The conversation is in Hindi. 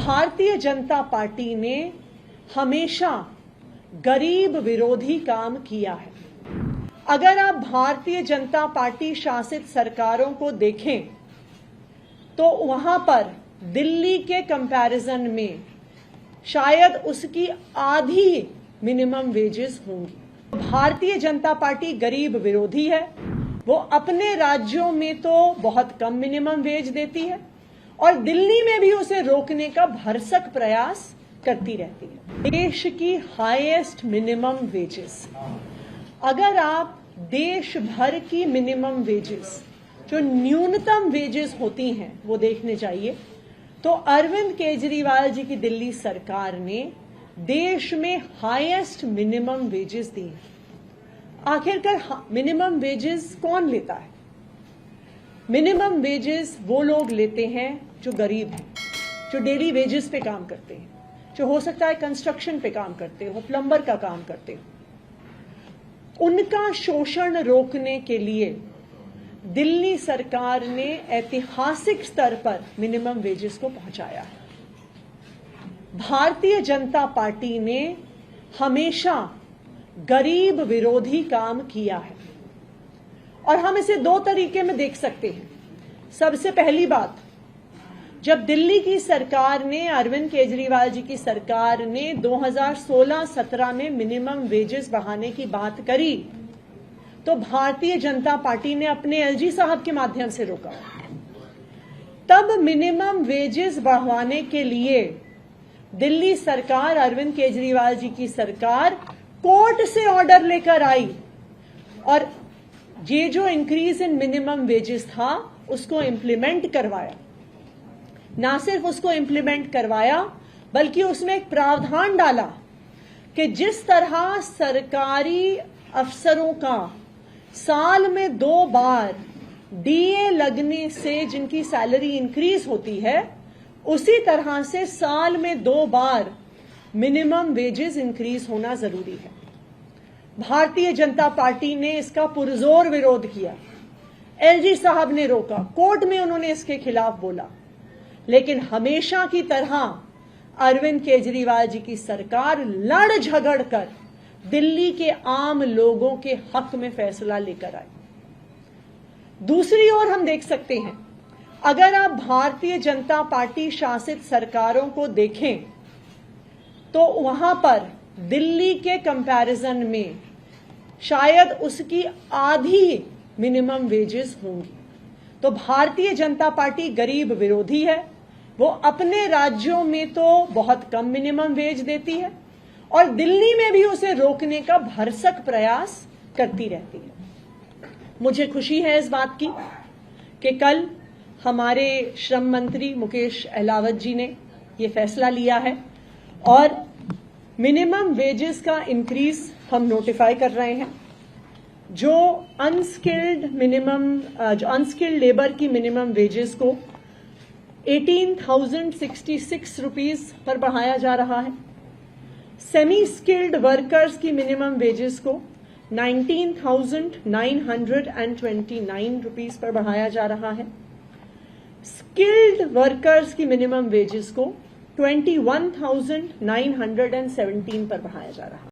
भारतीय जनता पार्टी ने हमेशा गरीब विरोधी काम किया है। अगर आप भारतीय जनता पार्टी शासित सरकारों को देखें तो वहां पर दिल्ली के कंपैरिजन में शायद उसकी आधी मिनिमम वेजेस होंगी। भारतीय जनता पार्टी गरीब विरोधी है। वो अपने राज्यों में तो बहुत कम मिनिमम वेज देती है और दिल्ली में भी उसे रोकने का भरसक प्रयास करती रहती है। देश की हाईएस्ट मिनिमम वेजेस, अगर आप देश भर की मिनिमम वेजेस जो न्यूनतम वेजेस होती हैं वो देखने जाइए तो अरविंद केजरीवाल जी की दिल्ली सरकार ने देश में हाईएस्ट मिनिमम वेजेस दी हैं। आखिरकार मिनिमम वेजेस कौन लेता है? मिनिमम वेजेस वो लोग लेते हैं जो गरीब हैं, जो डेली वेजेस पे काम करते हैं, जो हो सकता है कंस्ट्रक्शन पे काम करते हो, प्लम्बर का काम करते हो। उनका शोषण रोकने के लिए दिल्ली सरकार ने ऐतिहासिक स्तर पर मिनिमम वेजेस को पहुंचाया है। भारतीय जनता पार्टी ने हमेशा गरीब विरोधी काम किया है और हम इसे दो तरीके में देख सकते हैं। सबसे पहली बात, जब दिल्ली की सरकार ने, अरविंद केजरीवाल जी की सरकार ने 2016-17 में मिनिमम वेजेस बढ़ाने की बात करी तो भारतीय जनता पार्टी ने अपने एलजी साहब के माध्यम से रोका। तब मिनिमम वेजेस बढ़ाने के लिए दिल्ली सरकार, अरविंद केजरीवाल जी की सरकार कोर्ट से ऑर्डर लेकर आई और ये जो इंक्रीज इन मिनिमम वेजेस था उसको इंप्लीमेंट करवाया। ना सिर्फ उसको इंप्लीमेंट करवाया बल्कि उसमें एक प्रावधान डाला कि जिस तरह सरकारी अफसरों का साल में 2 बार डीए लगने से जिनकी सैलरी इंक्रीज होती है, उसी तरह से साल में 2 बार मिनिमम वेजेस इंक्रीज होना जरूरी है। भारतीय जनता पार्टी ने इसका पुरजोर विरोध किया। एलजी साहब ने रोका, कोर्ट में उन्होंने इसके खिलाफ बोला, लेकिन हमेशा की तरह अरविंद केजरीवाल जी की सरकार लड़ झगड़ कर दिल्ली के आम लोगों के हक में फैसला लेकर आई। दूसरी ओर हम देख सकते हैं, अगर आप भारतीय जनता पार्टी शासित सरकारों को देखें तो वहां पर दिल्ली के कंपैरिजन में शायद उसकी आधी मिनिमम वेजेस होंगी। तो भारतीय जनता पार्टी गरीब विरोधी है। वो अपने राज्यों में तो बहुत कम मिनिमम वेज देती है और दिल्ली में भी उसे रोकने का भरसक प्रयास करती रहती है। मुझे खुशी है इस बात की कि कल हमारे श्रम मंत्री मुकेश अहलावत जी ने ये फैसला लिया है और मिनिमम वेजेस का इंक्रीज हम नोटिफाई कर रहे हैं। जो अनस्किल्ड लेबर की मिनिमम वेजेस को 18,066 रुपीज पर बढ़ाया जा रहा है। सेमी स्किल्ड वर्कर्स की मिनिमम वेजेस को 19,929 रुपीज पर बढ़ाया जा रहा है। स्किल्ड वर्कर्स की मिनिमम वेजेस को 21,917 पर बढ़ाया जा रहा है।